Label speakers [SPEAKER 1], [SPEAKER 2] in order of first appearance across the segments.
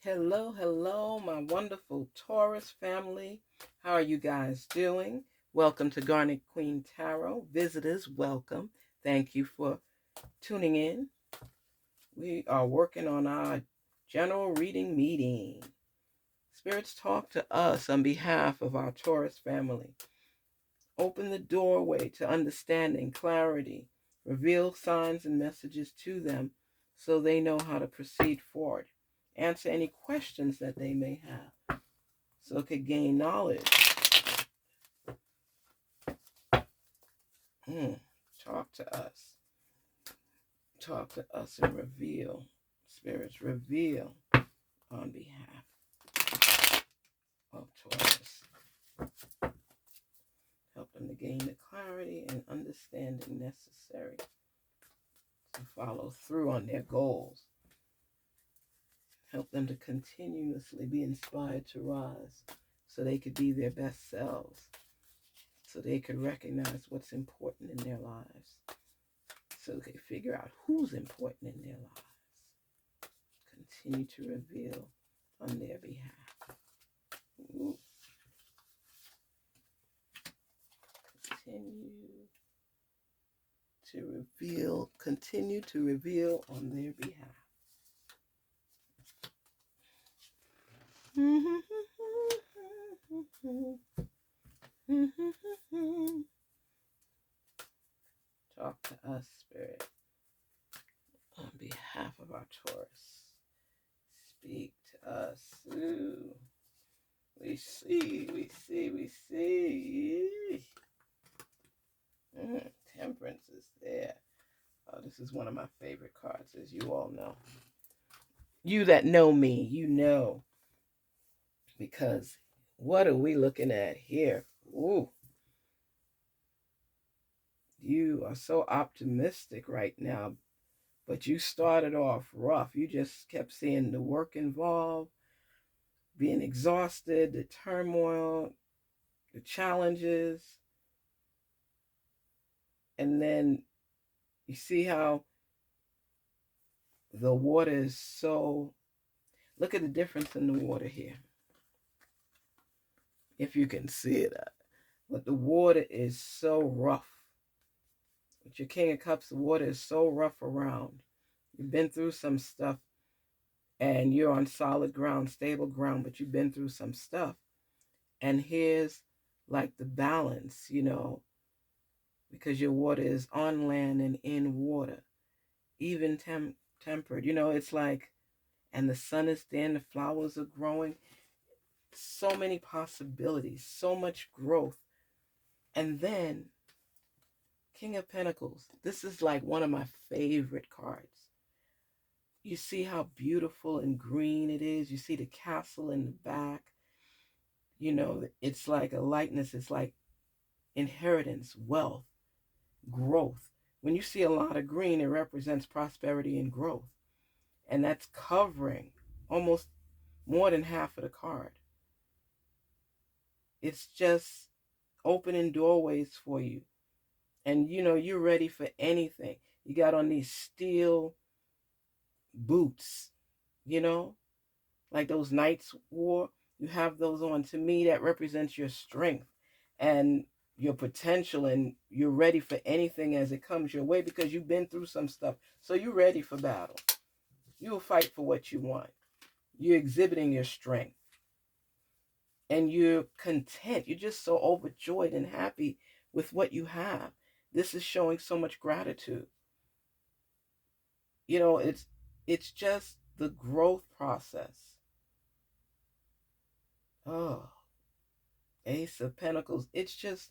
[SPEAKER 1] Hello, hello, my wonderful Taurus family. How are you guys doing? Welcome to Garnetqueentarot. Visitors, welcome. Thank you for tuning in. We are working on our general reading meeting. Spirits talk to us on behalf of our Taurus family. Open the doorway to understanding, clarity. Reveal signs and messages to them so they know how to proceed forward. Answer any questions that they may have so it could gain knowledge. Talk to us. Talk to us and reveal. Spirits, reveal on behalf of Taurus. Help them to gain the clarity and understanding necessary to follow through on their goals. Help them to continuously be inspired to rise so they could be their best selves, so they could recognize what's important in their lives, so they could figure out who's important in their lives. Continue to reveal on their behalf. Ooh. Continue to reveal on their behalf. Talk to us, Spirit, on behalf of our Taurus. Speak to us. Ooh. We see. Temperance is there. Oh, this is one of my favorite cards, as you all know. You that know me, you know. Because what are we looking at here? Ooh. You are so optimistic right now, but you started off rough. You just kept seeing the work involved, being exhausted, the turmoil, the challenges. And then you see how the water is so, look at the difference in the water here. If you can see it. But the water is so rough. With your King of Cups, the water is so rough around. You've been through some stuff and you're on solid ground, stable ground, but you've been through some stuff. And here's like the balance, because your water is on land and in water, even tempered. It's like, and the sun is there and the flowers are growing. So many possibilities, so much growth. And then King of Pentacles. This is like one of my favorite cards. You see how beautiful and green it is. You see the castle in the back. It's like a likeness. It's like inheritance, wealth, growth. When you see a lot of green, it represents prosperity and growth. And that's covering almost more than half of the card. It's just opening doorways for you. And you're ready for anything. You got on these steel boots, like those knights wore. You have those on. To me, that represents your strength and your potential, and you're ready for anything as it comes your way because you've been through some stuff. So you're ready for battle. You will fight for what you want. You're exhibiting your strength. And you're content. You're just so overjoyed and happy with what you have. This is showing so much gratitude. It's just the growth process. Oh, Ace of Pentacles. It's just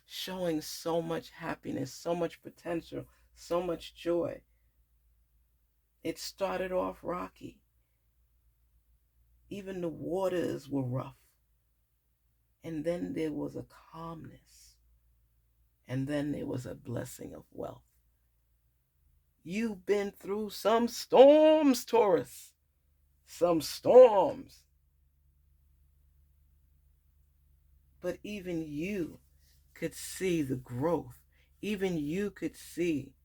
[SPEAKER 1] showing so much happiness, so much potential, so much joy. It started off rocky. Even the waters were rough. And then there was a calmness. And then there was a blessing of wealth. You've been through some storms, Taurus. Some storms. But even you could see the growth. Even you could see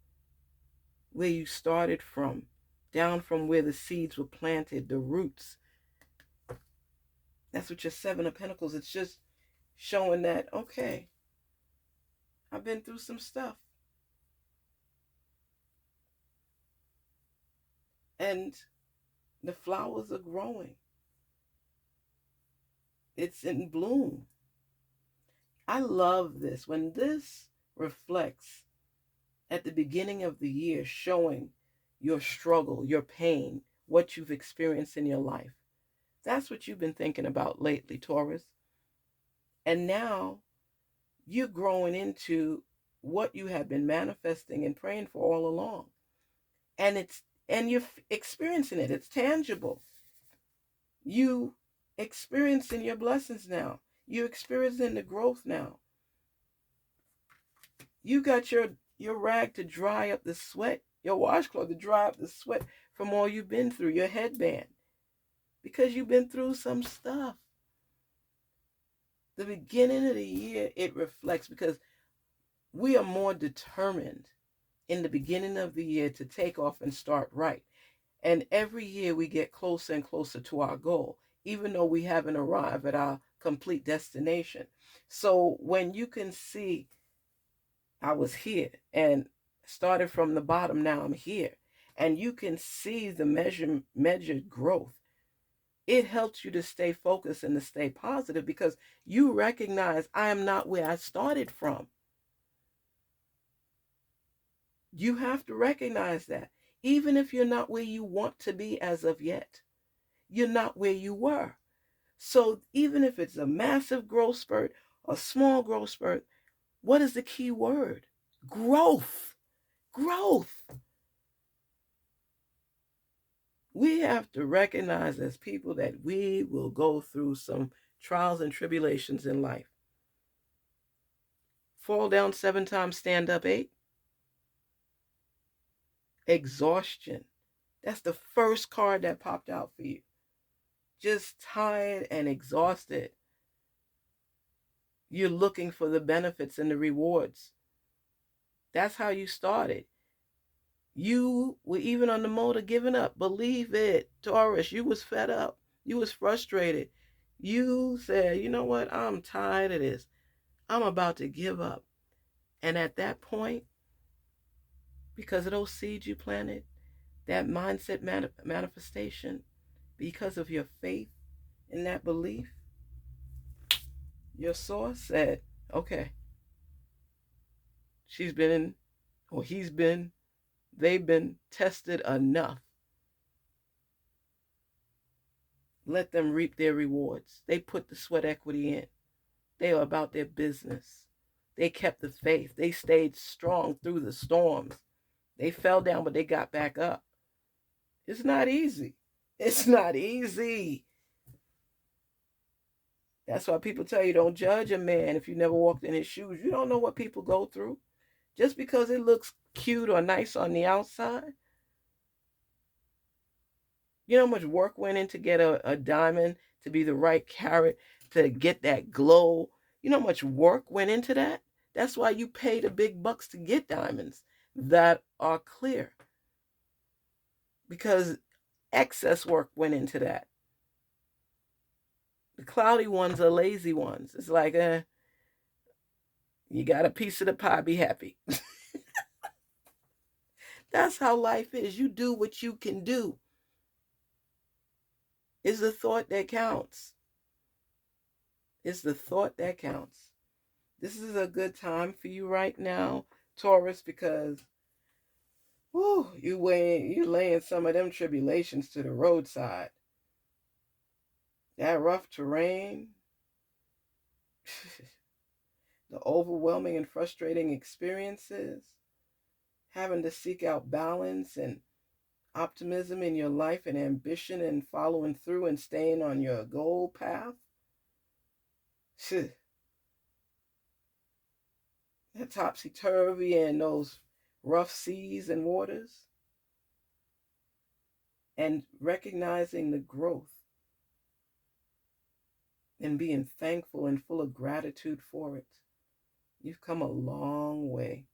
[SPEAKER 1] where you started from, down from where the seeds were planted, the roots, That's what your Seven of Pentacles. It's just showing that, okay, I've been through some stuff. And the flowers are growing. It's in bloom. I love this. When this reflects at the beginning of the year, showing your struggle, your pain, what you've experienced in your life. That's what you've been thinking about lately, Taurus. And now you're growing into what you have been manifesting and praying for all along. And you're experiencing it. It's tangible. You experiencing your blessings now. You're experiencing the growth now. You got your rag to dry up the sweat, your washcloth to dry up the sweat from all you've been through, your headband, because you've been through some stuff. The beginning of the year, it reflects, because we are more determined in the beginning of the year to take off and start right. And every year we get closer and closer to our goal, even though we haven't arrived at our complete destination. So when you can see, I was here and started from the bottom, now I'm here, and you can see the measured growth, it helps you to stay focused and to stay positive, because you recognize, I am not where I started from. You have to recognize that. Even if you're not where you want to be as of yet, you're not where you were. So even if it's a massive growth spurt, a small growth spurt, what is the key word? Growth. Growth. We have to recognize as people that we will go through some trials and tribulations in life. Fall down 7 times, stand up 8. Exhaustion. That's the first card that popped out for you. Just tired and exhausted. You're looking for the benefits and the rewards. That's how you started. You were even on the mode of giving up. Believe it, Taurus. You was fed up. You was frustrated. You said, you know what? I'm tired of this. I'm about to give up. And at that point, because of those seeds you planted, that mindset manifestation, because of your faith in that belief, your source said, okay, she's been, or he's been, they've been tested enough. Let them reap their rewards. They put the sweat equity in. They are about their business. They kept the faith. They stayed strong through the storms. They fell down, but they got back up. It's not easy. It's not easy. That's why people tell you, don't judge a man if you never walked in his shoes. You don't know what people go through. Just because it looks cute or nice on the outside. You know how much work went in to get a diamond to be the right carat, to get that glow? You know how much work went into that? That's why you pay the big bucks to get diamonds that are clear. Because excess work went into that. The cloudy ones are lazy ones. It's like, you got a piece of the pie, be happy. That's how life is. You do what you can do. It's the thought that counts. It's the thought that counts. This is a good time for you right now, Taurus, because you're laying some of them tribulations to the roadside. That rough terrain, the overwhelming and frustrating experiences, having to seek out balance and optimism in your life and ambition and following through and staying on your goal path. That topsy-turvy and those rough seas and waters. And recognizing the growth and being thankful and full of gratitude for it. You've come a long way.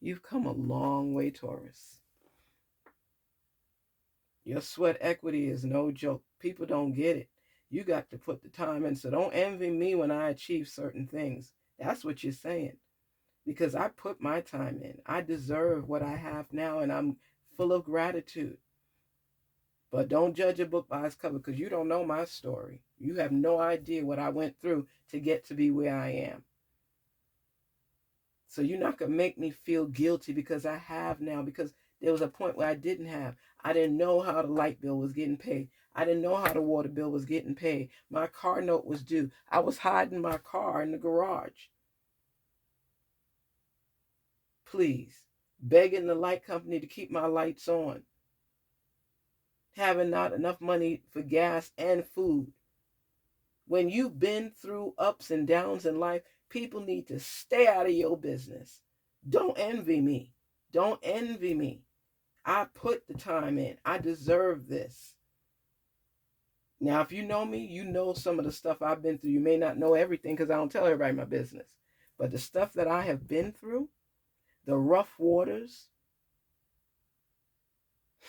[SPEAKER 1] You've come a long way, Taurus. Your sweat equity is no joke. People don't get it. You got to put the time in. So don't envy me when I achieve certain things. That's what you're saying. Because I put my time in. I deserve what I have now, and I'm full of gratitude. But don't judge a book by its cover, because you don't know my story. You have no idea what I went through to get to be where I am. So you're not going to make me feel guilty because I have now, because there was a point where I didn't have. I didn't know how the light bill was getting paid. I didn't know how the water bill was getting paid. My car note was due. I was hiding my car in the garage. Please. Begging the light company to keep my lights on. Having not enough money for gas and food. When you've been through ups and downs in life, people need to stay out of your business. Don't envy me. Don't envy me. I put the time in. I deserve this. Now, if you know me, you know some of the stuff I've been through. You may not know everything because I don't tell everybody my business. But the stuff that I have been through, the rough waters,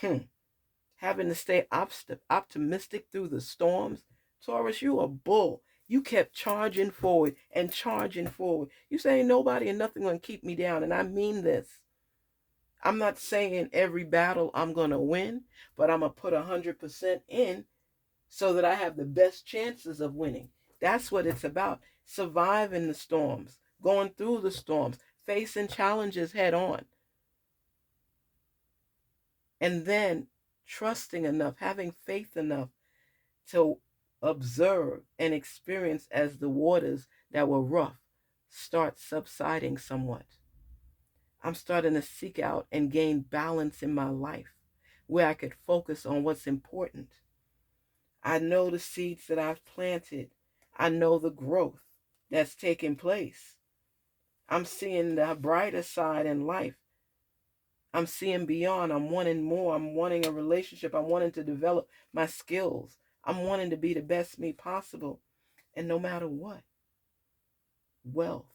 [SPEAKER 1] having to stay optimistic through the storms. Taurus, you a bull. You kept charging forward and charging forward. You saying nobody and nothing gonna keep me down, and I mean this. I'm not saying every battle I'm gonna win, but I'm gonna put 100% in so that I have the best chances of winning. That's what it's about. Surviving the storms, going through the storms, facing challenges head on. And then trusting enough, having faith enough to observe and experience as the waters that were rough start subsiding somewhat. I'm starting to seek out and gain balance in my life where I could focus on what's important. I know the seeds that I've planted. I know the growth that's taking place. I'm seeing the brighter side in life. I'm seeing beyond. I'm wanting more. I'm wanting a relationship. I'm wanting to develop my skills. I'm wanting to be the best me possible. And no matter what, wealth,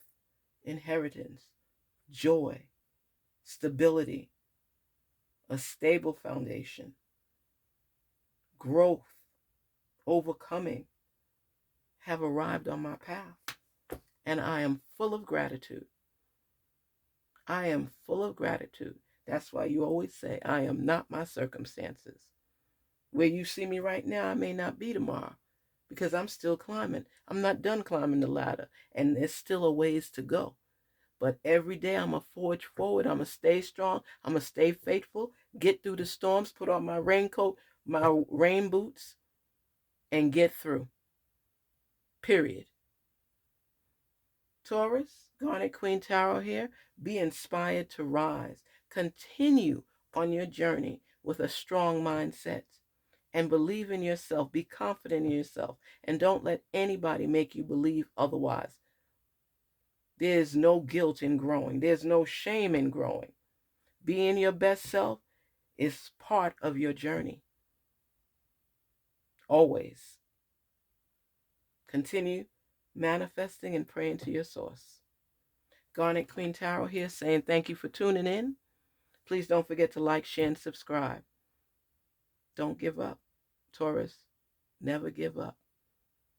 [SPEAKER 1] inheritance, joy, stability, a stable foundation, growth, overcoming have arrived on my path. And I am full of gratitude. I am full of gratitude. That's why you always say, I am not my circumstances. Where you see me right now, I may not be tomorrow because I'm still climbing. I'm not done climbing the ladder, and there's still a ways to go. But every day I'm going to forge forward. I'm going to stay strong. I'm going to stay faithful, get through the storms, put on my raincoat, my rain boots, and get through. Period. Taurus, Garnet Queen Tarot here. Be inspired to rise. Continue on your journey with a strong mindset. And believe in yourself. Be confident in yourself. And don't let anybody make you believe otherwise. There's no guilt in growing. There's no shame in growing. Being your best self is part of your journey. Always. Continue manifesting and praying to your source. Garnet Queen Tarot here saying thank you for tuning in. Please don't forget to like, share, and subscribe. Don't give up. Taurus, never give up.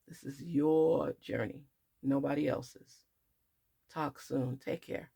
[SPEAKER 1] This is your journey, nobody else's. Talk soon. Take care.